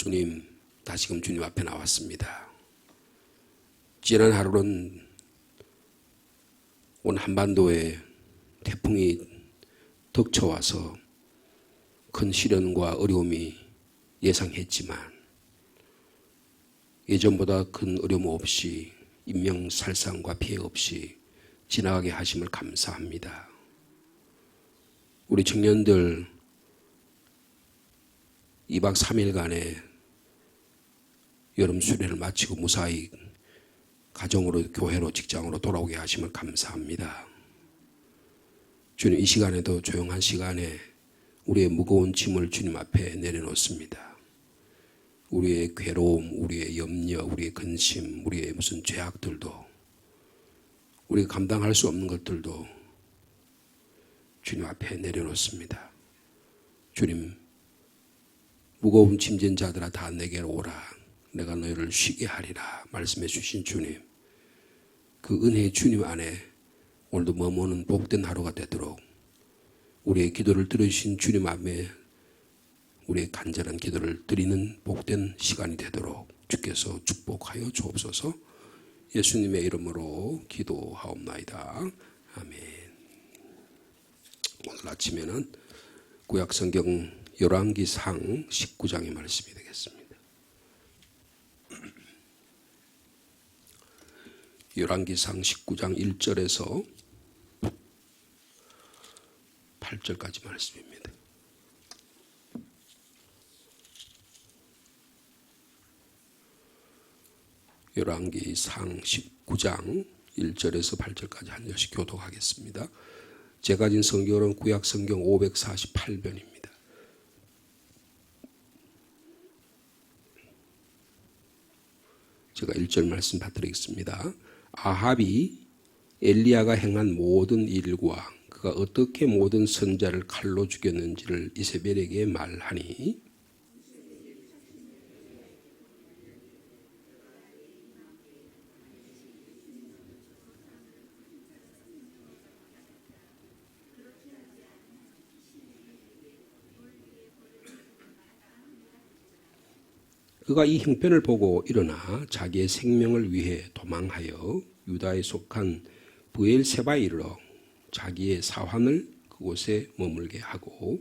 주님, 다시금 주님 앞에 나왔습니다. 지난 하루는 온 한반도에 태풍이 덮쳐와서 큰 시련과 어려움이 예상했지만 예전보다 큰 어려움 없이 인명살상과 피해 없이 지나가게 하심을 감사합니다. 우리 청년들 2박 3일간의 여름 수련을 마치고 무사히 가정으로, 교회로, 직장으로 돌아오게 하심을 감사합니다. 주님, 이 시간에도 조용한 시간에 우리의 무거운 짐을 주님 앞에 내려놓습니다. 우리의 괴로움, 우리의 염려, 우리의 근심, 우리의 무슨 죄악들도, 우리가 감당할 수 없는 것들도 주님 앞에 내려놓습니다. 주님, 무거운 짐진 자들아 다 내게로 오라. 내가 너희를 쉬게 하리라 말씀해 주신 주님, 그 은혜의 주님 안에 오늘도 머무는 복된 하루가 되도록 우리의 기도를 들으신 주님 앞에 우리의 간절한 기도를 드리는 복된 시간이 되도록 주께서 축복하여 주옵소서. 예수님의 이름으로 기도하옵나이다. 아멘. 오늘 아침에는 구약성경 열왕기상 19장의 말씀이 되겠습니다. 열왕기상 19장 1절에서 8절까지 말씀입니다. 열왕기상 19장 1절에서 8절까지 한 절씩 교독하겠습니다. 제가 가진 성경은 구약성경 548변입니다. 제가 1절 말씀 받드리겠습니다. 아합이 엘리야가 행한 모든 일과 그가 어떻게 모든 선자를 칼로 죽였는지를 이세벨에게 말하니 그가 이 형편을 보고 일어나 자기의 생명을 위해 도망하여 유다에 속한 브엘세바에 이르러 자기의 사환을 그곳에 머물게 하고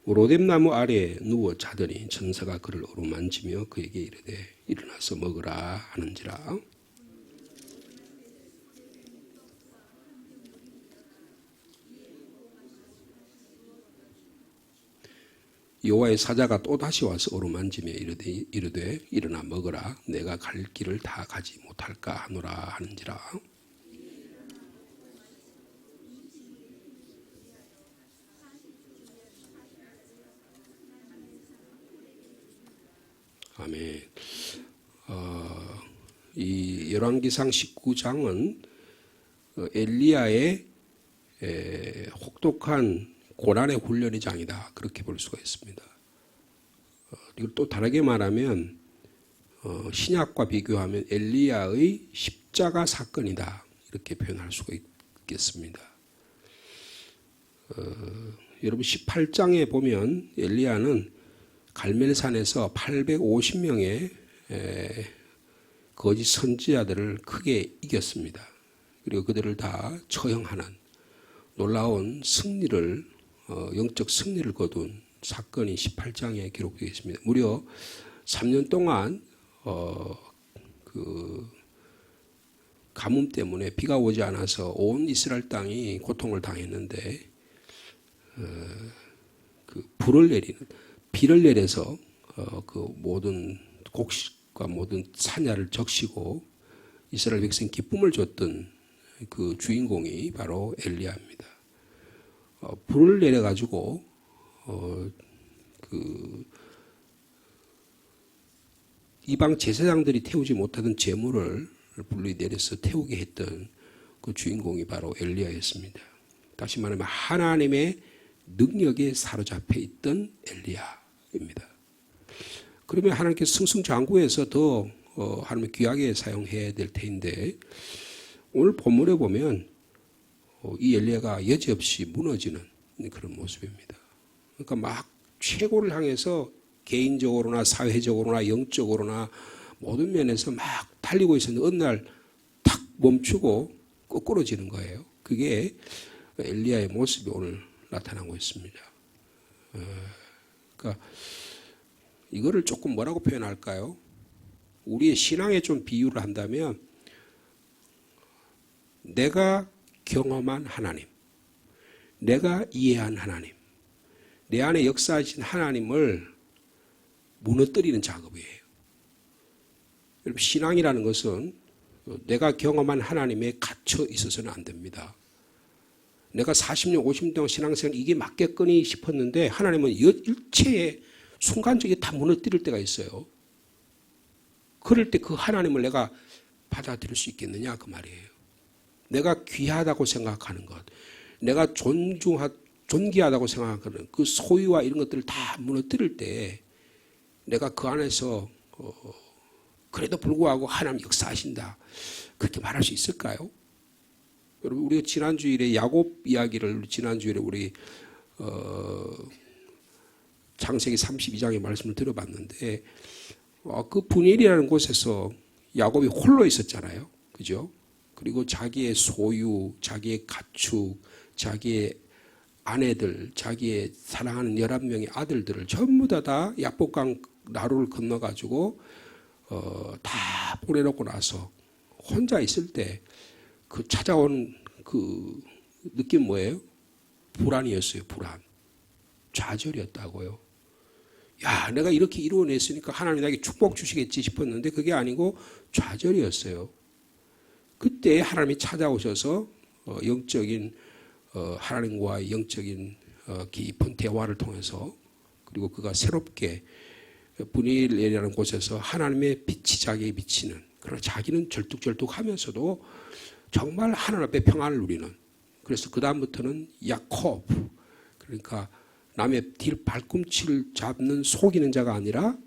로뎀나무 아래에 누워 자더니 천사가 그를 어루만지며 그에게 이르되 일어나서 먹으라 하는지라. 여호와의 사자가 또다시 와서 어루만지며 이르되 일어나 먹으라. 내가 갈 길을 다 가지 못할까 하노라 하는지라. 아멘. 이 열왕기상 19장은 엘리야의 혹독한 고난의 훈련의 장이다, 그렇게 볼 수가 있습니다. 이걸 또 다르게 말하면 신약과 비교하면 엘리야의 십자가 사건이다, 이렇게 표현할 수가 있겠습니다. 여러분 18장에 보면 엘리야는 갈멜산에서 850명의 거짓 선지자들을 크게 이겼습니다. 그리고 그들을 다 처형하는 놀라운 승리를, 영적 승리를 거둔 사건이 18장에 기록되어 있습니다. 무려 3년 동안 그 가뭄 때문에 비가 오지 않아서 온 이스라엘 땅이 고통을 당했는데 그 비를 내려서 그 모든 곡식과 모든 산야를 적시고 이스라엘 백성 기쁨을 줬던 그 주인공이 바로 엘리야입니다. 불을 내려가지고 그 이방 제사장들이 태우지 못하던 제물을 불이 내려서 태우게 했던 그 주인공이 바로 엘리야였습니다. 다시 말하면 하나님의 능력에 사로잡혀 있던 엘리야입니다. 그러면 하나님께서 승승장구해서 더 하나님 귀하게 사용해야 될 텐데 오늘 본문에 보면 이 엘리야가 여지없이 무너지는 그런 모습입니다. 그러니까 막 최고를 향해서 개인적으로나 사회적으로나 영적으로나 모든 면에서 막 달리고 있었는데 어느 날 탁 멈추고 거꾸러지는 거예요. 그게 엘리야의 모습이 오늘 나타나고 있습니다. 그러니까 이거를 조금 뭐라고 표현할까요? 우리의 신앙에 좀 비유를 한다면 내가 경험한 하나님, 내가 이해한 하나님, 내 안에 역사하신 하나님을 무너뜨리는 작업이에요. 여러분, 신앙이라는 것은 내가 경험한 하나님에 갇혀 있어서는 안 됩니다. 내가 40년, 50년 동안 신앙생활 이게 맞겠거니 싶었는데 하나님은 일체의 순간적으로 다 무너뜨릴 때가 있어요. 그럴 때 그 하나님을 내가 받아들일 수 있겠느냐 그 말이에요. 내가 귀하다고 생각하는 것, 내가 존귀하다고 생각하는 그 소유와 이런 것들을 다 무너뜨릴 때 내가 그 안에서 그래도 불구하고 하나님 역사하신다 그렇게 말할 수 있을까요? 여러분 우리가 지난주일에 야곱 이야기를 지난주일에 우리 창세기 32장의 말씀을 들어봤는데 그 분일이라는 곳에서 야곱이 홀로 있었잖아요. 그죠? 그리고 자기의 소유, 자기의 가축, 자기의 아내들, 자기의 사랑하는 11명의 아들들을 전부 다 야복강 나루를 건너가지고 다 보내놓고 나서 혼자 있을 때 그 찾아온 그 느낌 뭐예요? 불안이었어요. 불안. 좌절이었다고요. 야, 내가 이렇게 이루어냈으니까 하나님이 나에게 축복 주시겠지 싶었는데 그게 아니고 좌절이었어요. 그때 하나님이 찾아오셔서 영적인 하나님과의 영적인 깊은 대화를 통해서 그리고 그가 새롭게 분일이라는 곳에서 하나님의 빛이 자기에게 비치는 그러나 자기는 절뚝절뚝하면서도 정말 하나님 앞에 평안을 누리는 그래서 그 다음부터는 야콥 그러니까 남의 뒤 발꿈치를 잡는 속이는 자가 아니라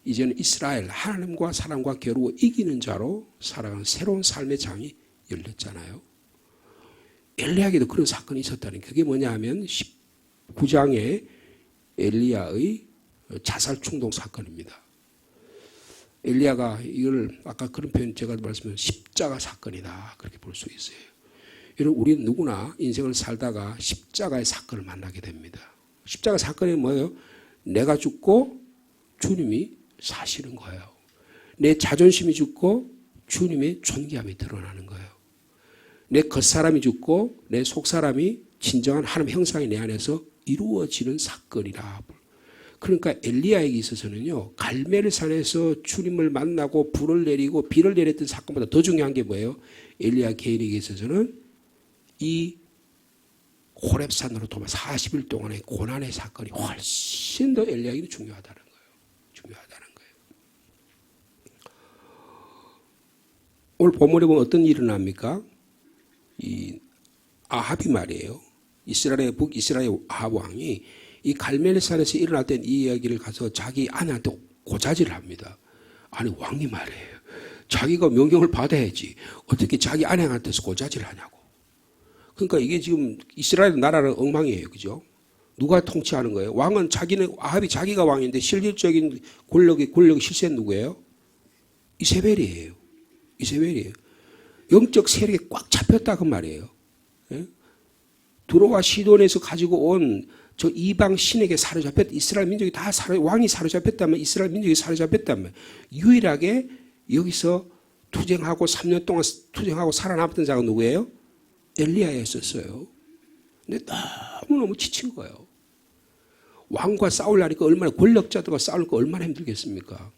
이제는 이스라엘 하나님과 사람과 겨루어 이기는 자로 살아가는 새로운 삶의 장이 열렸잖아요. 엘리야에게도 그런 사건이 있었다는 그게 뭐냐 하면 19장에 엘리야의 자살 충동 사건입니다. 엘리야가 이걸 아까 그런 표현 제가 말씀드린 십자가 사건이다 그렇게 볼 수 있어요. 여러분 우리는 누구나 인생을 살다가 십자가의 사건을 만나게 됩니다. 십자가 사건이 뭐예요? 내가 죽고 주님이 사시는 거예요. 내 자존심이 죽고 주님의 존귀함이 드러나는 거예요. 내 겉사람이 죽고 내 속사람이 진정한 하나님의 형상이 내 안에서 이루어지는 사건이라. 그러니까 엘리야에게 있어서는요. 갈멜산에서 주님을 만나고 불을 내리고 비를 내렸던 사건보다 더 중요한 게 뭐예요? 엘리야 개인에게 있어서는 이 호렙산으로 도마 40일 동안의 고난의 사건이 훨씬 더 엘리야에게 중요하다는 거예요. 중요하다는 거예요. 오늘 본문에 보면 어떤 일이 일어납니까? 이 아합이 말이에요. 이스라엘의 북이스라엘 아합 왕이 이 갈멜산에서 일어났던 이 이야기를 가서 자기 아내한테 고자질을 합니다. 아니 왕이 말이에요. 자기가 명령을 받아야지 어떻게 자기 아내한테서 고자질을 하냐고. 그러니까 이게 지금 이스라엘 나라는 엉망이에요. 그죠? 누가 통치하는 거예요? 왕은 자기는 아합이 자기가 왕인데 실질적인 권력의 실세는 누구예요? 이세벨이에요. 이세벨이에요. 영적 세력에 꽉 잡혔다 그 말이에요. 예? 두로와 시돈에서 가지고 온 저 이방 신에게 사로잡혔 이스라엘 민족이 다 왕이 사로잡혔다면 이스라엘 민족이 사로잡혔다면 유일하게 여기서 투쟁하고 3년 동안 투쟁하고 살아남았던 자가 누구예요? 엘리야였었어요. 근데 너무너무 지친 거예요. 왕과 싸우려니까 얼마나 권력자들과 싸우니까 얼마나 힘들겠습니까?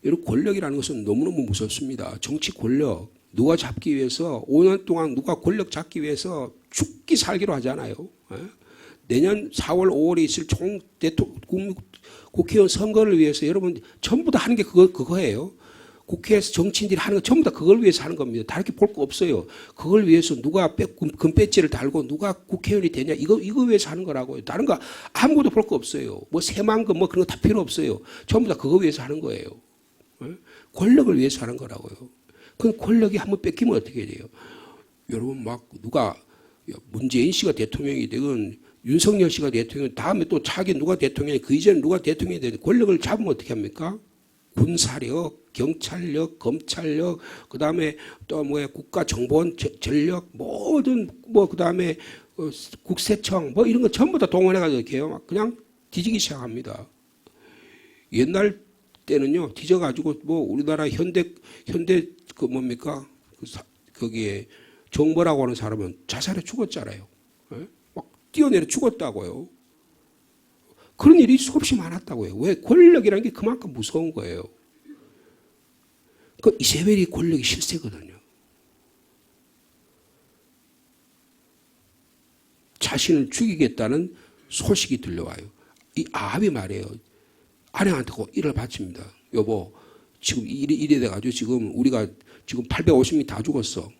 여러분 권력이라는 것은 너무너무 무섭습니다. 정치 권력 누가 잡기 위해서 5년 동안 누가 권력 잡기 위해서 죽기 살기로 하잖아요. 내년 4월 5월에 있을 국회의원 선거를 위해서 여러분 전부 다 하는 게 그거예요. 국회에서 정치인들이 하는 거 전부 다 그걸 위해서 하는 겁니다. 다르게 볼 거 없어요. 그걸 위해서 누가 금배지를 달고 누가 국회의원이 되냐 이거 위해서 하는 거라고요. 다른 거 아무것도 볼 거 없어요. 뭐 새만금 뭐 그런 거 다 필요 없어요. 전부 다 그거 위해서 하는 거예요. 권력을 위해서 하는 거라고요. 그 권력이 한번 뺏기면 어떻게 돼요? 여러분 막 누가 문재인 씨가 대통령이 되건 윤석열 씨가 대통령 다음에 또 차기 누가 대통령이 그 이전에 누가 대통령이 되든 권력을 잡으면 어떻게 합니까? 군사력, 경찰력, 검찰력, 그 다음에 또 뭐야 국가정보원 전력 모든 뭐 그 다음에 국세청 뭐 이런 거 전부 다 동원해가지고 이렇게 해요. 막 그냥 뒤지기 시작합니다. 옛날 때는요 뒤져가지고 뭐 우리나라 현대 그 뭡니까 거기에 정보라고 하는 사람은 자살해 죽었잖아요. 막 뛰어내려 죽었다고요. 그런 일이 수없이 많았다고요. 왜? 권력이라는 게 그만큼 무서운 거예요. 그 이세벨이 권력이 실세거든요. 자신을 죽이겠다는 소식이 들려와요. 이 아합이 말이에요. 아내한테 꼭 일을 바칩니다. 여보, 지금 이래 돼가지고 지금 우리가 지금 850명이 다 죽었어.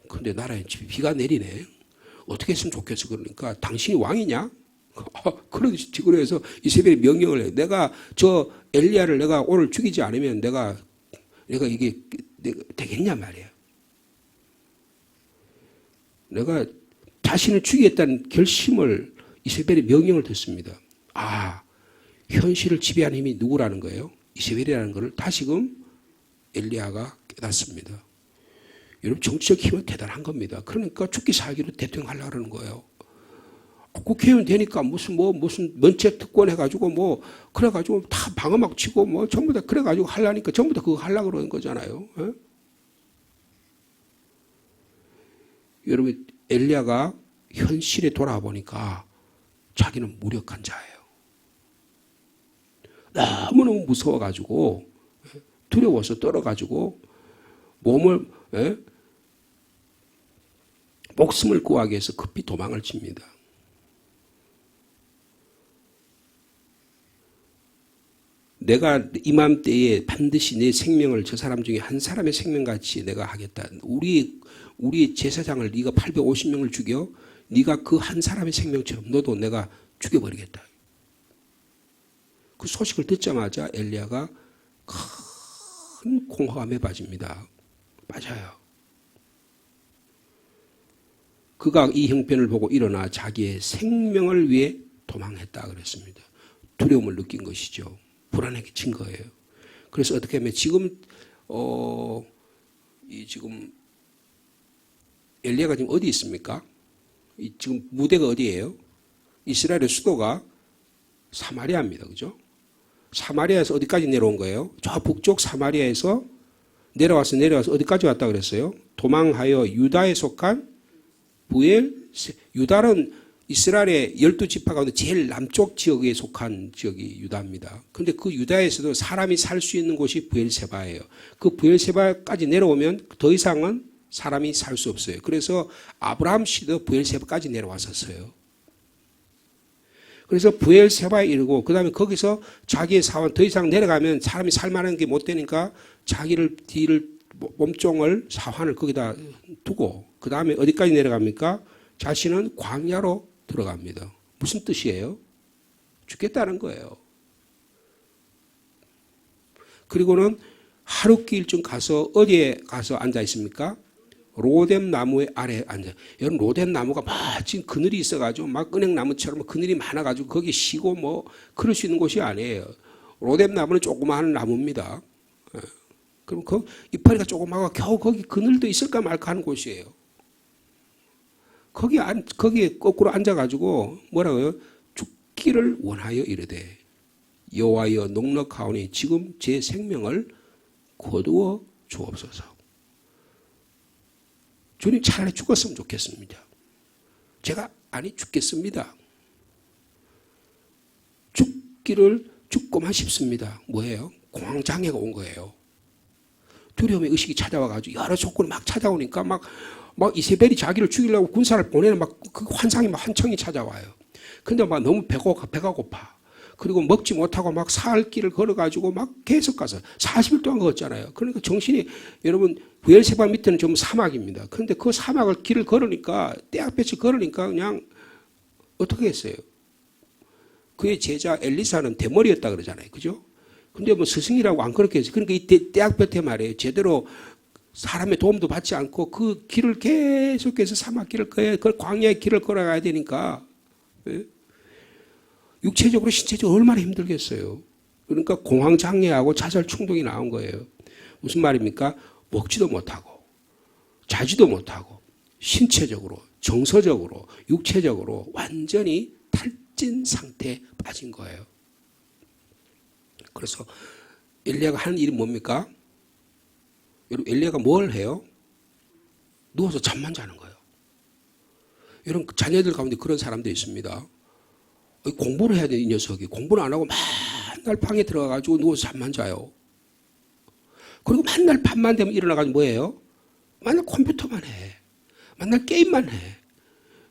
근데 나라에 비가 내리네. 어떻게 했으면 좋겠어. 그러니까 당신이 왕이냐? 그러지. 그래서 이세벨이 명령을 해. 내가 저 엘리야를 내가 오늘 죽이지 않으면 내가 이게 되겠냐 말이야. 내가 자신을 죽이겠다는 결심을 이세벨이 명령을 듣습니다. 아, 현실을 지배하는 힘이 누구라는 거예요? 이세벨이라는 것을 다시금 엘리야가 깨닫습니다. 여러분 정치적 힘은 대단한 겁니다. 그러니까 죽기 살기로 대통령 하려고 그러는 거예요. 국회의원 되니까 무슨 면책 특권 해가지고 뭐 그래가지고 다 방어막 치고 뭐 전부 다 그래가지고 하려니까 전부 다 그거 하려고 그러는 거잖아요. 에? 여러분 엘리야가 현실에 돌아와 보니까 자기는 무력한 자예요. 너무너무 무서워가지고 두려워서 떨어가지고 몸을 목숨을 구하기 위해서 급히 도망을 칩니다. 내가 이맘때에 반드시 내 생명을 저 사람 중에 한 사람의 생명같이 내가 하겠다. 우리 제사장을 네가 850명을 죽여 네가 그 한 사람의 생명처럼 너도 내가 죽여버리겠다. 그 소식을 듣자마자 엘리야가 큰 공허함에 빠집니다. 맞아요. 그가 이 형편을 보고 일어나 자기의 생명을 위해 도망했다 그랬습니다. 두려움을 느낀 것이죠. 불안해진 거예요. 그래서 어떻게 하면 지금 지금 엘리야가 지금 어디 있습니까? 지금 무대가 어디예요? 이스라엘의 수도가 사마리아입니다. 그죠? 사마리아에서 어디까지 내려온 거예요? 저 북쪽 사마리아에서 내려와서 어디까지 왔다 그랬어요? 도망하여 유다에 속한 유다는 이스라엘의 12지파 가운데 제일 남쪽 지역에 속한 지역이 유다입니다. 그런데 그 유다에서도 사람이 살 수 있는 곳이 브엘세바예요. 그 브엘세바까지 내려오면 더 이상은 사람이 살 수 없어요. 그래서 아브라함 씨도 브엘세바까지 내려왔었어요. 그래서 브엘세바에 이르고 그 다음에 거기서 자기의 사원 더 이상 내려가면 사람이 살만한 게 못 되니까 자기를 몸종을 사환을 거기다 두고 그 다음에 어디까지 내려갑니까? 자신은 광야로 들어갑니다. 무슨 뜻이에요? 죽겠다는 거예요. 그리고는 하룻길쯤 가서 어디에 가서 앉아 있습니까? 로뎀 나무의 아래에 앉아. 여러분 로뎀 나무가 마침 그늘이 있어가지고 막 은행나무처럼 그늘이 많아가지고 거기 쉬고 뭐 그럴 수 있는 곳이 아니에요. 로뎀 나무는 조그마한 나무입니다. 그럼 그 이파리가 조그마하고 겨우 거기 그늘도 있을까 말까 하는 곳이에요. 거기에 거꾸로 앉아가지고 뭐라고요? 죽기를 원하여 이르되 여호와여 넉넉하오니 지금 제 생명을 거두어 주옵소서. 주님 차라리 죽었으면 좋겠습니다. 제가 아니 죽겠습니다. 죽고만 싶습니다. 뭐예요? 공황장애가 온 거예요. 두려움의 의식이 찾아와가지고 여러 조건이 막 찾아오니까 막 이세벨이 자기를 죽이려고 군사를 보내는 막 그 환상이 막 한청이 찾아와요. 근데 막 너무 배가 고파. 그리고 먹지 못하고 막 사흘 길을 걸어가지고 막 계속 가서 40일 동안 걷잖아요. 그러니까 정신이 여러분 부엘세바 밑에는 좀 사막입니다. 그런데 그 사막을 길을 걸으니까 떼약볕이 걸으니까 그냥 어떻게 했어요? 그의 제자 엘리사는 대머리였다 그러잖아요. 그죠? 근데 뭐 스승이라고 안 그렇게 했어요. 그러니까 이 떼약볕에 말이에요. 제대로 사람의 도움도 받지 않고 그 길을 계속해서 사막길을 그 광야의 길을 걸어가야 되니까 육체적으로 신체적으로 얼마나 힘들겠어요. 그러니까 공황장애하고 자살 충동이 나온 거예요. 무슨 말입니까? 먹지도 못하고 자지도 못하고 신체적으로 정서적으로 육체적으로 완전히 탈진 상태에 빠진 거예요. 그래서 엘리야가 하는 일이 뭡니까? 여러분 엘리야가 뭘 해요? 누워서 잠만 자는 거예요. 여러분 자녀들 가운데 그런 사람도 있습니다. 공부를 해야 돼, 이 녀석이. 공부를 안 하고 맨날 방에 들어가가지고 누워서 잠만 자요. 그리고 맨날 밤만 되면 일어나가지고 뭐예요? 맨날 컴퓨터만 해. 맨날 게임만 해.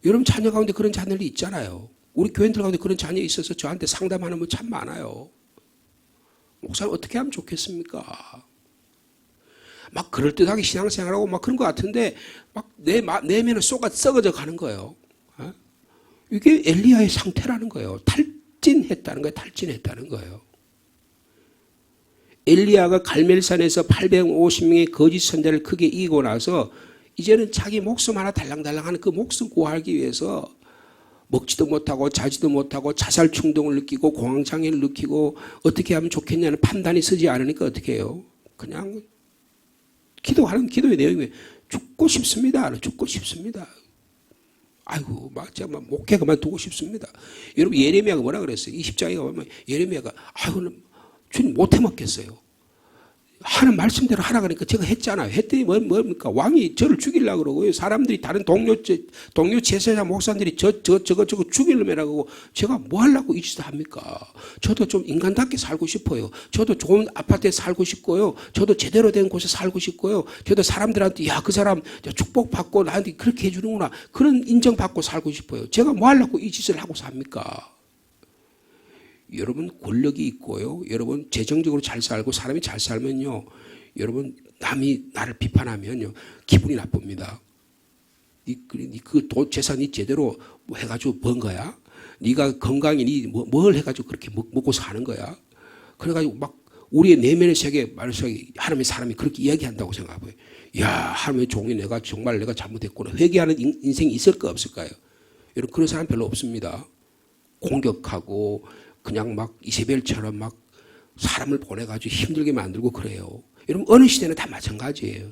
여러분 자녀 가운데 그런 자녀들이 있잖아요. 우리 교인들 가운데 그런 자녀 있어서 저한테 상담하는 분 참 많아요. 목사님 어떻게 하면 좋겠습니까? 막 그럴듯하게 신앙생활하고 막 그런 것 같은데 막 내면은 썩어져 가는 거예요. 이게 엘리야의 상태라는 거예요. 탈진했다는 거예요. 탈진했다는 거예요. 엘리야가 갈멜산에서 850명의 거짓 선자를 크게 이기고 나서 이제는 자기 목숨 하나 달랑달랑하는 그 목숨 구하기 위해서 먹지도 못하고 자지도 못하고 자살 충동을 느끼고 공황장애를 느끼고 어떻게 하면 좋겠냐는 판단이 서지 않으니까 어떻게 해요? 그냥 기도하는 기도의 내용이 죽고 싶습니다. 죽고 싶습니다. 아이고, 막 제가 막 목회 그만두고 싶습니다. 여러분 예레미야가 뭐라 그랬어요? 20장에 보면 예레미야가 아이고 주님 못해 먹겠어요. 하는 말씀대로 하라 그러니까 제가 했잖아요. 했더니 뭡니까? 왕이 저를 죽이려고 그러고요. 사람들이 다른 동료 제사장 목사들이 저거 죽이려고 제가 뭐 하려고 이 짓을 합니까? 저도 좀 인간답게 살고 싶어요. 저도 좋은 아파트에 살고 싶고요. 저도 제대로 된 곳에 살고 싶고요. 저도 사람들한테 야, 그 사람 축복받고 나한테 그렇게 해주는구나. 그런 인정받고 살고 싶어요. 제가 뭐 하려고 이 짓을 하고 삽니까? 여러분 권력이 있고요. 여러분 재정적으로 잘 살고 사람이 잘 살면요. 여러분 남이 나를 비판하면요. 기분이 나쁩니다. 그 재산이 제대로 해가지고 번 거야? 네가 건강이 뭘 해가지고 그렇게 먹고 사는 거야? 그래가지고 막 우리의 내면의 세계 말해서 하나님의 사람이 그렇게 이야기한다고 생각해요. 야, 하나님의 종이 내가 정말 내가 잘못했구나. 회개하는 인생이 있을까 없을까요? 여러분 그런 사람 별로 없습니다. 공격하고 그냥 막 이세벨처럼 막 사람을 보내가지고 힘들게 만들고 그래요. 여러분 어느 시대는 다 마찬가지예요.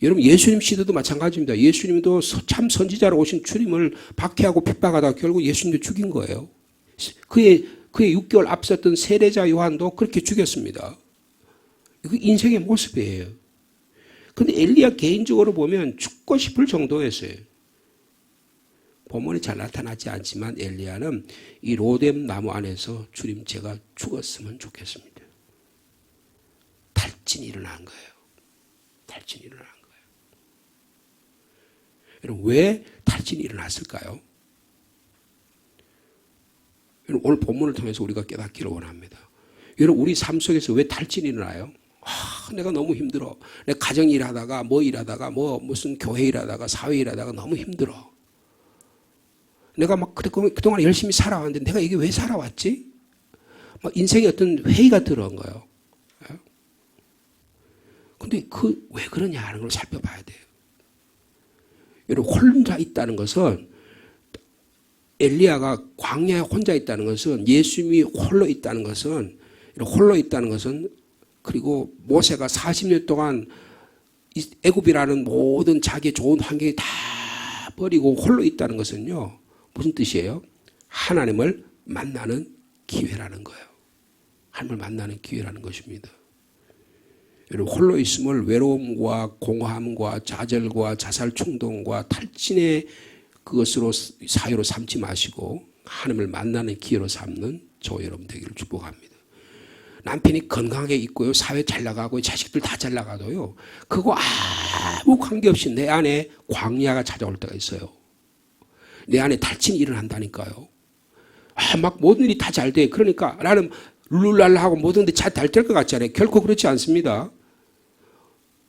여러분 예수님 시대도 마찬가지입니다. 예수님도 참 선지자로 오신 주님을 박해하고 핍박하다가 결국 예수님도 죽인 거예요. 그의 6개월 앞섰던 세례자 요한도 그렇게 죽였습니다. 이거 인생의 모습이에요. 그런데 엘리야 개인적으로 보면 죽고 싶을 정도였어요. 본문에 잘 나타나지 않지만 엘리야는 이 로뎀 나무 안에서 주님 제가 죽었으면 좋겠습니다. 탈진이 일어난 거예요. 탈진이 일어난 거예요. 여러분 왜 탈진이 일어났을까요? 여러분 오늘 본문을 통해서 우리가 깨닫기를 원합니다. 여러분 우리 삶 속에서 왜 탈진이 일어나요? 내가 너무 힘들어. 내가 가정 일하다가 뭐 일하다가 뭐 무슨 교회 일하다가 사회 일하다가 너무 힘들어. 내가 막 그동안 열심히 살아왔는데 내가 이게 왜 살아왔지? 막 인생에 어떤 회의가 들어온 거예요. 근데 왜 그러냐 하는 걸 살펴봐야 돼요. 여러분 혼자 있다는 것은 엘리야가 광야에 혼자 있다는 것은 예수님이 홀로 있다는 것은 그리고 모세가 40년 동안 애굽이라는 모든 자기의 좋은 환경이 다 버리고 홀로 있다는 것은요. 무슨 뜻이에요? 하나님을 만나는 기회라는 거예요. 하나님을 만나는 기회라는 것입니다. 여러분 홀로 있음을 외로움과 공허함과 좌절과 자살 충동과 탈진의 그것으로 사유로 삼지 마시고 하나님을 만나는 기회로 삼는 저 여러분 되기를 축복합니다. 남편이 건강하게 있고요. 사회 잘 나가고 자식들 다 잘 나가도요. 그거 아무 관계없이 내 안에 광야가 찾아올 때가 있어요. 내 안에 탈진이 일어난다니까요. 막 모든 일이 다 잘 돼. 그러니까 나는 룰루랄라 하고 모든 게 잘 될 것 같잖아요. 결코 그렇지 않습니다.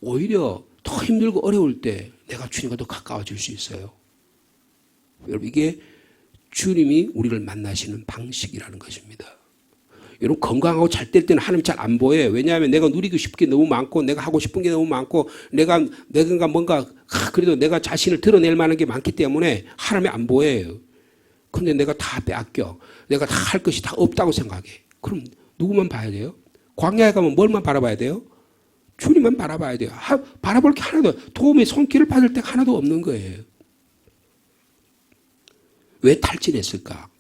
오히려 더 힘들고 어려울 때 내가 주님과 더 가까워질 수 있어요. 여러분, 이게 주님이 우리를 만나시는 방식이라는 것입니다. 여러분, 건강하고 잘 될 때는 하나님 잘 안 보여요. 왜냐하면 내가 누리고 싶은 게 너무 많고 내가 하고 싶은 게 너무 많고 내가 뭔가 그래도 내가 자신을 드러낼 만한 게 많기 때문에 하나님이 안 보여요. 근데 내가 다 빼앗겨. 내가 다 할 것이 다 없다고 생각해. 그럼 누구만 봐야 돼요? 광야에 가면 뭘만 바라봐야 돼요? 주님만 바라봐야 돼요. 바라볼 게 하나도, 도움의 손길을 받을 때가 하나도 없는 거예요. 왜 탈진했을까?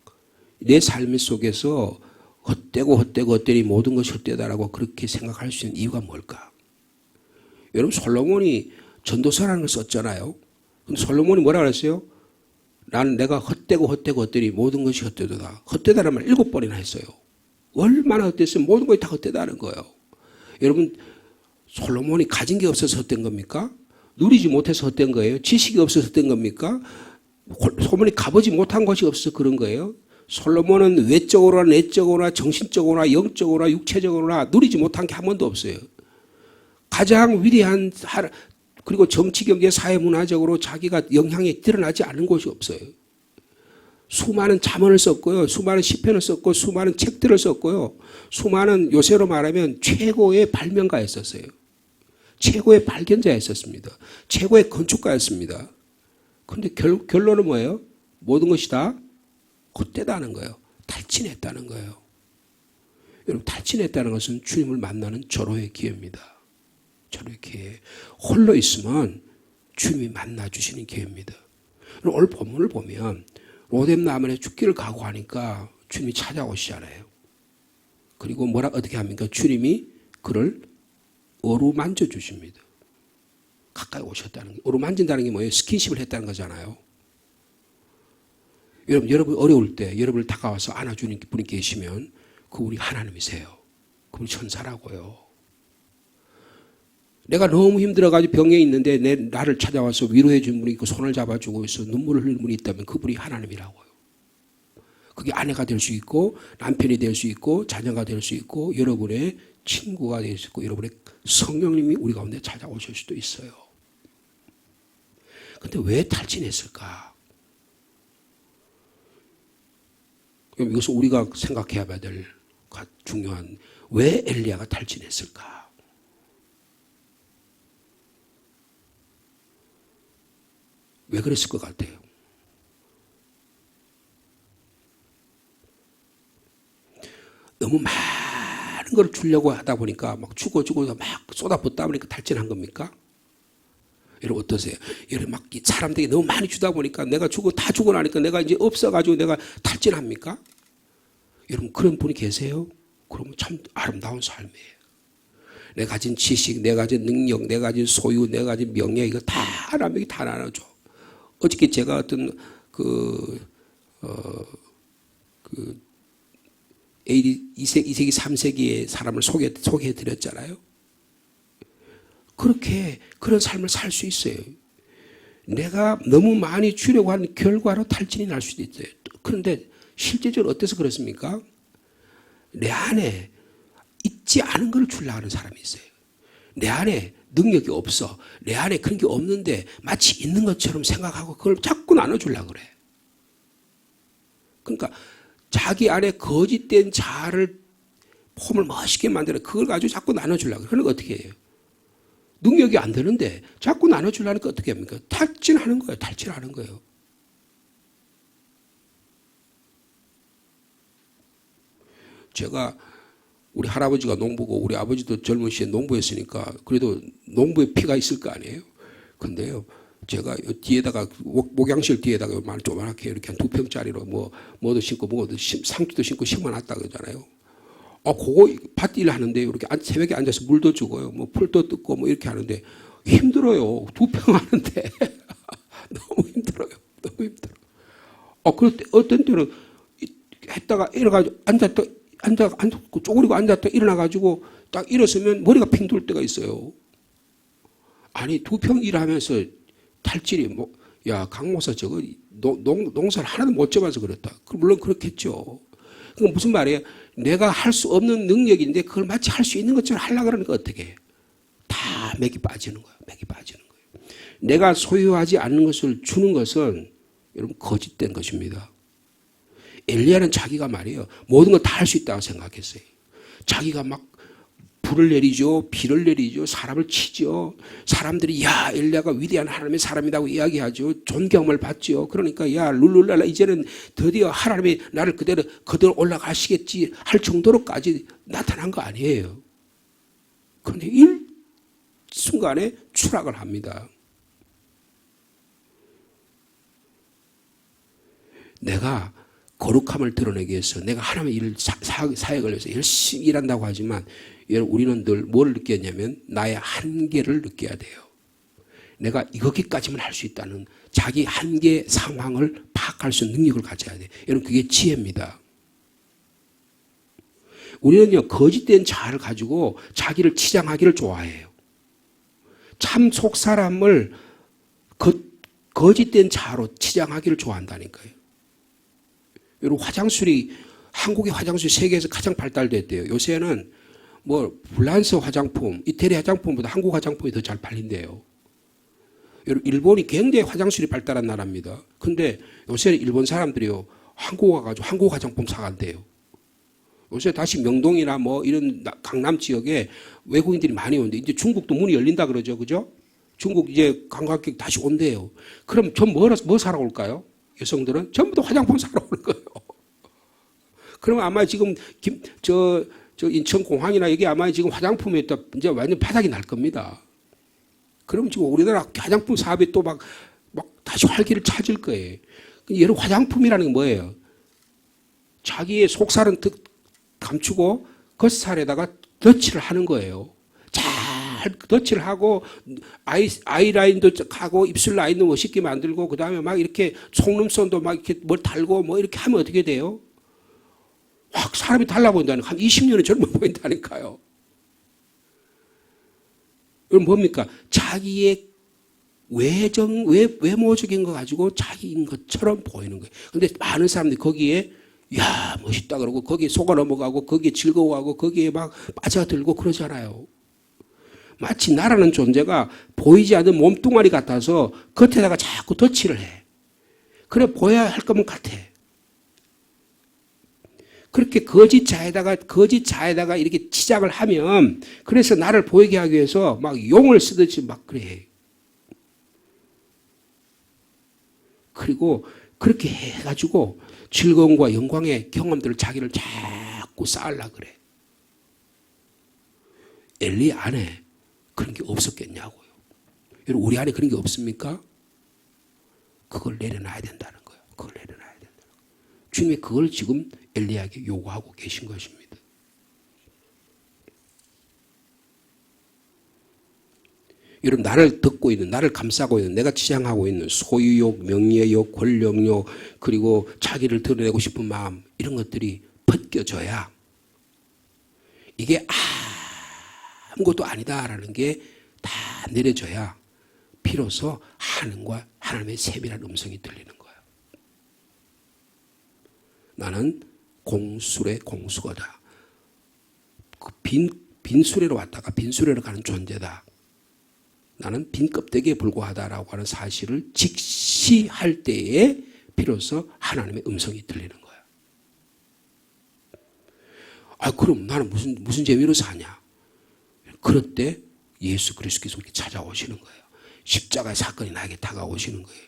내 삶 속에서 헛되니 모든 것이 헛되다라고 그렇게 생각할 수 있는 이유가 뭘까? 여러분, 솔로몬이 전도서라는 걸 썼잖아요. 근데 솔로몬이 뭐라 그랬어요? 나는 내가 헛되니 모든 것이 헛되다. 헛되다는 말 7번이나 했어요. 얼마나 헛됐어요? 모든 것이 다 헛되다는 거예요. 여러분, 솔로몬이 가진 게 없어서 헛된 겁니까? 누리지 못해서 헛된 거예요? 지식이 없어서 헛된 겁니까? 솔로몬이 가보지 못한 것이 없어서 그런 거예요? 솔로몬은 외적으로나 내적으로나 정신적으로나 영적으로나 육체적으로나 누리지 못한 게 한 번도 없어요. 가장 위대한, 그리고 정치, 경제, 사회, 문화적으로 자기가 영향이 드러나지 않은 곳이 없어요. 수많은 잠언을 썼고요. 수많은 시편을 썼고 수많은 책들을 썼고요. 수많은, 요새로 말하면 최고의 발명가였었어요. 최고의 발견자였었습니다. 최고의 건축가였습니다. 그런데 결론은 뭐예요? 모든 것이 다 헛되다는 거예요. 탈진했다는 거예요. 여러분, 탈진했다는 것은 주님을 만나는 절호의 기회입니다. 절호의 기회. 홀로 있으면 주님이 만나주시는 기회입니다. 오늘 본문을 보면 로뎀 나만에 죽기를 각오하니까 주님이 찾아오시잖아요. 그리고 어떻게 합니까? 주님이 그를 어루만져 주십니다. 가까이 오셨다는 게, 어루만진다는 게 뭐예요? 스킨십을 했다는 거잖아요. 여러분 어려울 때 여러분을 다가와서 안아주는 분이 계시면 그분이 하나님이세요. 그분이 천사라고요. 내가 너무 힘들어가지고 병에 있는데 나를 찾아와서 위로해 준 분이 있고 손을 잡아주고 있어 눈물을 흘리는 분이 있다면 그분이 하나님이라고요. 그게 아내가 될 수 있고 남편이 될 수 있고 자녀가 될 수 있고 여러분의 친구가 될 수 있고 여러분의 성령님이 우리 가운데 찾아오실 수도 있어요. 그런데 왜 탈진했을까? 그럼 이것은 우리가 생각해야 될 중요한, 왜 엘리야가 탈진했을까? 왜 그랬을 것 같아요? 너무 많은 걸 주려고 하다 보니까 막 주고 막 쏟아붓다 보니까 탈진한 겁니까? 여러분 어떠세요? 여러분 막 사람들이 너무 많이 주다 보니까 내가 다 주고 나니까 내가 이제 없어가지고 내가 탈진합니까? 여러분 그런 분이 계세요? 그러면 참 아름다운 삶이에요. 내가 가진 지식, 내가 가진 능력, 내가 가진 소유, 내가 가진 명예, 이거 다 하나님이 다 나눠줘. 어저께 제가 어떤 AD 2세기 3세기의 사람을 소개해 드렸잖아요. 그런 삶을 살 수 있어요. 내가 너무 많이 주려고 하는 결과로 탈진이 날 수도 있어요. 그런데 실제적으로 어때서 그렇습니까? 내 안에 있지 않은 걸 주려고 하는 사람이 있어요. 내 안에 능력이 없어. 내 안에 그런 게 없는데 마치 있는 것처럼 생각하고 그걸 자꾸 나눠주려고 그래. 그러니까 자기 안에 거짓된 자아를 폼을 멋있게 만들어 그걸 가지고 자꾸 나눠주려고 그래. 그러니까 어떻게 해요? 능력이 안 되는데 자꾸 나눠주려니까 어떻게 합니까? 탈진하는 거예요. 탈진하는 거예요. 제가 우리 할아버지가 농부고 우리 아버지도 젊은 시에 농부였으니까 그래도 농부의 피가 있을 거 아니에요. 근데요, 제가 뒤에다가 목양실 뒤에다가 조그맣게 이렇게 한 2평짜리로 뭐도 심고 상추도 심고 심어놨다 그러잖아요. 그거 밭일 하는데 이렇게 새벽에 앉아서 물도 주고요, 뭐 풀도 뜯고 뭐 이렇게 하는데 힘들어요. 2평 하는데 너무 힘들어요. 너무 힘들어. 그럴 때 어떤 때는 했다가 일어가지고 앉고 쪼그리고 앉았다 일어나가지고 딱 일어서면 머리가 핑 돌 때가 있어요. 아니 2평 일하면서 탈진이 야, 강 목사 저거 농사를 하나도 못 접어서 그렇다. 물론 그렇겠죠. 그건 무슨 말이에요? 내가 할 수 없는 능력인데 그걸 마치 할 수 있는 것처럼 하려고 그러니까 어떻게 해? 다 맥이 빠지는 거예요. 맥이 빠지는 거예요. 내가 소유하지 않는 것을 주는 것은 여러분 거짓된 것입니다. 엘리야는 자기가 말이에요. 모든 걸 다 할 수 있다고 생각했어요. 자기가 막 불을 내리죠. 비를 내리죠. 사람을 치죠. 사람들이 야 엘리야가 위대한 하나님의 사람이라고 이야기하죠. 존경을 받죠. 그러니까 야 룰루랄라 이제는 드디어 하나님이 나를 그대로 올라가시겠지 할 정도로까지 나타난 거 아니에요. 그런데 일순간에 추락을 합니다. 내가 거룩함을 드러내기 위해서 내가 하나님의 일을 사역을 위해서 열심히 일한다고 하지만 여러분 우리는 늘 뭘 느꼈냐면 나의 한계를 느껴야 돼요. 내가 여기까지만 할 수 있다는 자기 한계 상황을 파악할 수 있는 능력을 가져야 돼요. 여러분 그게 지혜입니다. 우리는요 거짓된 자아를 가지고 자기를 치장하기를 좋아해요. 참 속사람을 거짓된 자아로 치장하기를 좋아한다니까요. 여러분 한국의 화장술이 세계에서 가장 발달됐대요. 요새는 뭐 프랑스 화장품, 이태리 화장품보다 한국 화장품이 더 잘 팔린대요. 여러분 일본이 굉장히 화장술이 발달한 나라입니다. 근데 요새는 일본 사람들이요 한국 와가지고 한국 화장품 사간대요. 요새 다시 명동이나 뭐 이런 강남 지역에 외국인들이 많이 오는데 이제 중국도 문이 열린다 그러죠, 그죠? 중국 이제 관광객 다시 온대요. 그럼 전 뭐 사러 올까요? 여성들은 전부 다 화장품 사러 오는 거예요. 그러면 아마 지금 저 인천공항이나 여기 아마 지금 화장품에 있다 이제 완전 바닥이 날 겁니다. 그럼 지금 우리나라 화장품 사업이 또 막 다시 활기를 찾을 거예요. 여러분 화장품이라는 게 뭐예요? 자기의 속살은 감추고 겉살에다가 덧칠을 하는 거예요. 잘 덧칠을 하고 아이라인도 하고 입술 라인도 멋있게 만들고 그 다음에 막 이렇게 속눈썹도 막 이렇게 뭘 달고 뭐 이렇게 하면 어떻게 돼요? 확 사람이 달라 보인다니까. 한 20년은 젊어 보인다니까요. 그럼 뭡니까? 자기의 외모적인 거 가지고 자기인 것처럼 보이는 거예요. 근데 많은 사람들이 거기에 야 멋있다 그러고 거기에 속아 넘어가고 거기에 즐거워하고 거기에 막 빠져들고 그러잖아요. 마치 나라는 존재가 보이지 않는 몸뚱아리 같아서 겉에다가 자꾸 덧칠을 해. 그래 보여야 할 거면 같아. 그렇게 거짓 자에다가 이렇게 치장을 하면 그래서 나를 보이게 하기 위해서 막 용을 쓰듯이 막 그래. 그리고 그렇게 해가지고 즐거움과 영광의 경험들을 자기를 자꾸 쌓으려고 그래. 엘리 안에 그런 게 없었겠냐고요. 여러분 우리 안에 그런 게 없습니까? 그걸 내려놔야 된다는 거예요. 그걸 내려놔야 된다는 거예요. 주님이 그걸 지금 엘리야에게 요구하고 계신 것입니다. 여러분 나를 듣고 있는 나를 감싸고 있는 내가 지향하고 있는 소유욕, 명예욕, 권력욕 그리고 자기를 드러내고 싶은 마음 이런 것들이 벗겨져야 이게 아무것도 아니다라는 게 다 내려져야 비로소 하나님과 하나님의 세밀한 음성이 들리는 거예요. 나는 공수의 공수거다. 그 빈 수레로 왔다가 빈 수레로 가는 존재다. 나는 빈 껍데기에 불과하다라고 하는 사실을 직시할 때에 비로소 하나님의 음성이 들리는 거야. 그럼 나는 무슨 재미로 사냐? 그럴 때 예수 그리스도께서 우리 찾아오시는 거예요. 십자가의 사건이 나에게 다가오시는 거예요.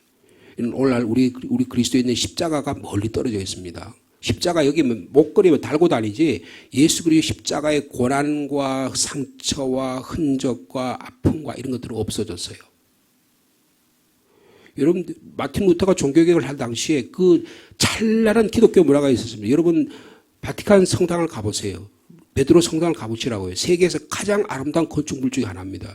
오늘날 우리 그리스도인의 십자가가 멀리 떨어져 있습니다. 십자가 여기 목걸이에 달고 다니지 예수 그리스도 십자가의 고난과 상처와 흔적과 아픔과 이런 것들은 없어졌어요. 여러분 마틴 루터가 종교개혁을 할 당시에 그 찬란한 기독교 문화가 있었습니다. 여러분 바티칸 성당을 가보세요. 베드로 성당을 가보시라고요. 세계에서 가장 아름다운 건축물 중에 하나입니다.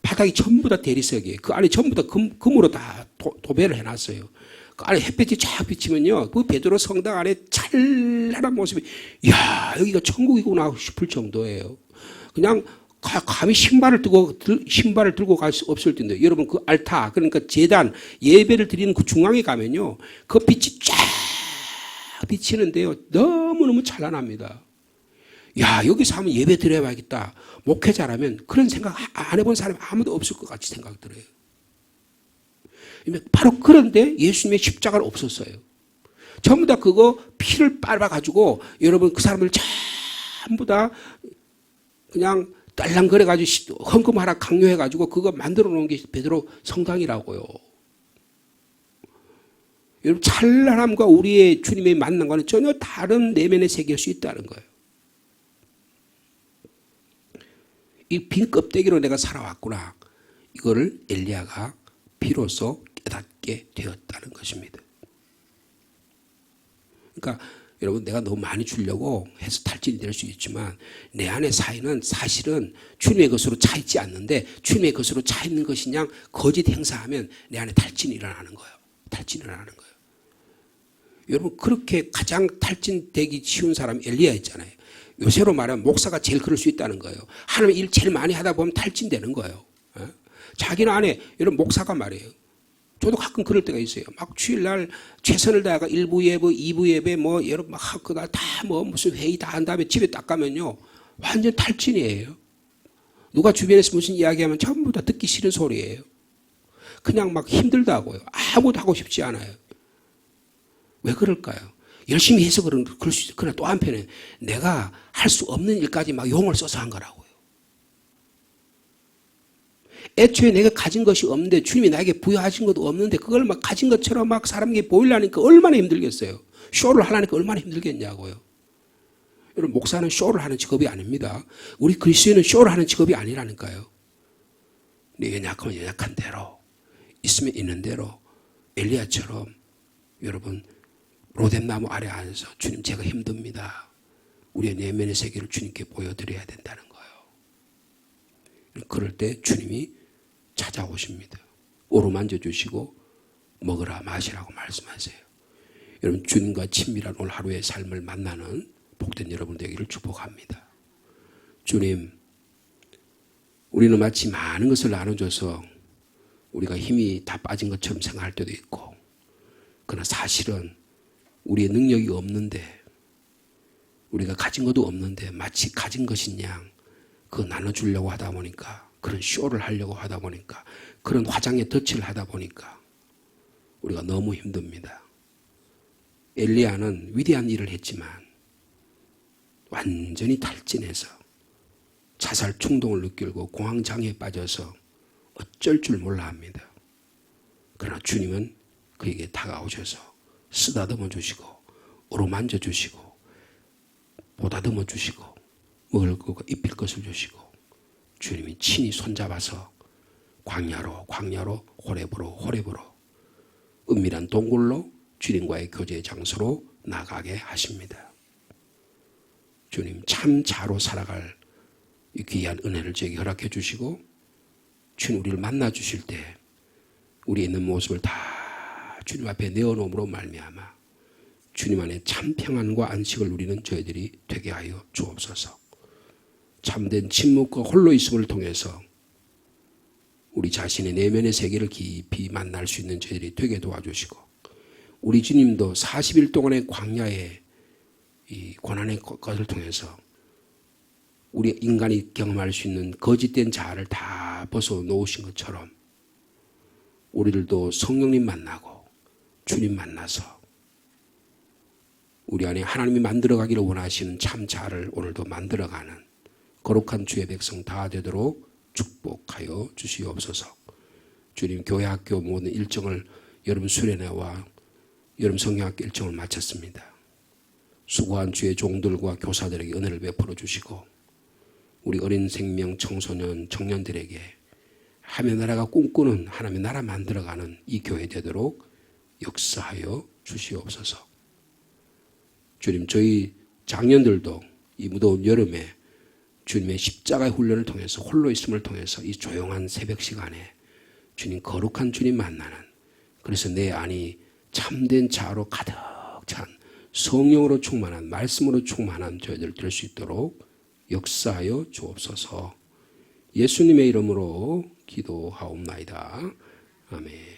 바닥이 전부 다 대리석이에요. 그 안에 전부 다 금으로 다 도배를 해놨어요. 그 안에 햇볕이 쫙 비치면요. 그 베드로 성당 안에 찬란한 모습이, 이야, 여기가 천국이구나 싶을 정도예요. 그냥 감히 신발을 들고 갈 수 없을 텐데, 여러분 그 알타, 그러니까 제단, 예배를 드리는 그 중앙에 가면요, 그 빛이 쫙 비치는데요, 너무너무 찬란합니다. 야, 여기서 한번 예배 드려야겠다. 목회자라면 그런 생각 안 해본 사람이 아무도 없을 것 같이 생각 들어요. 바로 그런데 예수님의 십자가는 없었어요. 전부 다 그거 피를 빨아가지고 여러분 그 사람을 전부 다 그냥 딸랑거려가지고 헌금하라 강요해가지고 그거 만들어 놓은 게 베드로 성당이라고요. 여러분 찬란함과 우리의 주님의 만남과는 전혀 다른 내면의 세계일 수 있다는 거예요. 이 빈 껍데기로 내가 살아왔구나. 이거를 엘리야가 비로소 깨닫게 되었다는 것입니다. 그러니까 여러분 내가 너무 많이 주려고 해서 탈진이 될 수 있지만 내 안의 사이는 사실은 주님의 것으로 차 있지 않는데 주님의 것으로 차 있는 것이 그냥 거짓 행사하면 내 안에 탈진이 일어나는 거예요. 탈진이 일어나는 거예요. 여러분 그렇게 가장 탈진되기 쉬운 사람이 엘리야였잖아요. 요새로 말하면 목사가 제일 그럴 수 있다는 거예요. 하나님 일 제일 많이 하다 보면 탈진되는 거예요. 자기는 안에 여러분 목사가 말이에요. 저도 가끔 그럴 때가 있어요. 막 주일날 최선을 다해가 1부 예배, 2부 예배 뭐 여러분 막 그날 다 뭐 무슨 회의 다 한 다음에 집에 딱 가면요. 완전 탈진이에요. 누가 주변에서 무슨 이야기하면 전부 다 듣기 싫은 소리예요. 그냥 막 힘들다고요. 아무것도 하고 싶지 않아요. 왜 그럴까요? 열심히 해서 그럴 수 있어요. 그러나 또 한편에 내가 할 수 없는 일까지 막 용을 써서 한 거라고요. 애초에 내가 가진 것이 없는데 주님이 나에게 부여하신 것도 없는데 그걸 막 가진 것처럼 막 사람에게 보이려니까 얼마나 힘들겠어요. 쇼를 하려니까 얼마나 힘들겠냐고요. 여러분 목사는 쇼를 하는 직업이 아닙니다. 우리 그리스도인은 쇼를 하는 직업이 아니라니까요. 네 연약하면 연약한 대로 있으면 있는 대로 엘리야처럼 여러분 로뎀나무 아래 앉아서 주님 제가 힘듭니다. 우리의 내면의 세계를 주님께 보여드려야 된다는 거예요. 그럴 때 주님이 찾아오십니다. 오로만져 주시고 먹으라 마시라고 말씀하세요. 여러분 주님과 친밀한 오늘 하루의 삶을 만나는 복된 여러분 되기를 축복합니다. 주님, 우리는 마치 많은 것을 나눠줘서 우리가 힘이 다 빠진 것처럼 생각할 때도 있고, 그러나 사실은 우리의 능력이 없는데, 우리가 가진 것도 없는데 마치 가진 것인 양 그거 나눠주려고 하다 보니까, 그런 쇼를 하려고 하다 보니까, 그런 화장의 덫을 하다 보니까 우리가 너무 힘듭니다. 엘리야는 위대한 일을 했지만 완전히 탈진해서 자살 충동을 느끼고 공황장애에 빠져서 어쩔 줄 몰라 합니다. 그러나 주님은 그에게 다가오셔서 쓰다듬어 주시고 어루만져 주시고 보다듬어 주시고 먹을 것과 입힐 것을 주시고 주님이 친히 손잡아서 광야로 호렙으로 은밀한 동굴로 주님과의 교제의 장소로 나가게 하십니다. 주님 참 자로 살아갈 이 귀한 은혜를 저에게 허락해 주시고 주님 우리를 만나 주실 때 우리 있는 모습을 다 주님 앞에 내어놓음으로 말미암아 주님 안에 참 평안과 안식을 누리는 저희들이 되게 하여 주옵소서. 참된 침묵과 홀로 있음을 통해서 우리 자신의 내면의 세계를 깊이 만날 수 있는 저희들이 되게 도와주시고 우리 주님도 40일 동안의 광야의 이 고난의 것을 통해서 우리 인간이 경험할 수 있는 거짓된 자아를 다 벗어놓으신 것처럼 우리들도 성령님 만나고 주님 만나서 우리 안에 하나님이 만들어가기를 원하시는 참 자아를 오늘도 만들어가는 거룩한 주의 백성 다 되도록 축복하여 주시옵소서. 주님 교회 학교 모든 일정을 여름 수련회와 여름 성경학교 일정을 마쳤습니다. 수고한 주의 종들과 교사들에게 은혜를 베풀어 주시고 우리 어린 생명 청소년 청년들에게 하나님의 나라가 꿈꾸는 하나님의 나라 만들어가는 이 교회 되도록 역사하여 주시옵소서. 주님 저희 장년들도 이 무더운 여름에 주님의 십자가의 훈련을 통해서 홀로 있음을 통해서 이 조용한 새벽 시간에 주님 거룩한 주님 만나는 그래서 내 안이 참된 자아로 가득 찬 성령으로 충만한 말씀으로 충만한 저희들 될 수 있도록 역사하여 주옵소서. 예수님의 이름으로 기도하옵나이다. 아멘.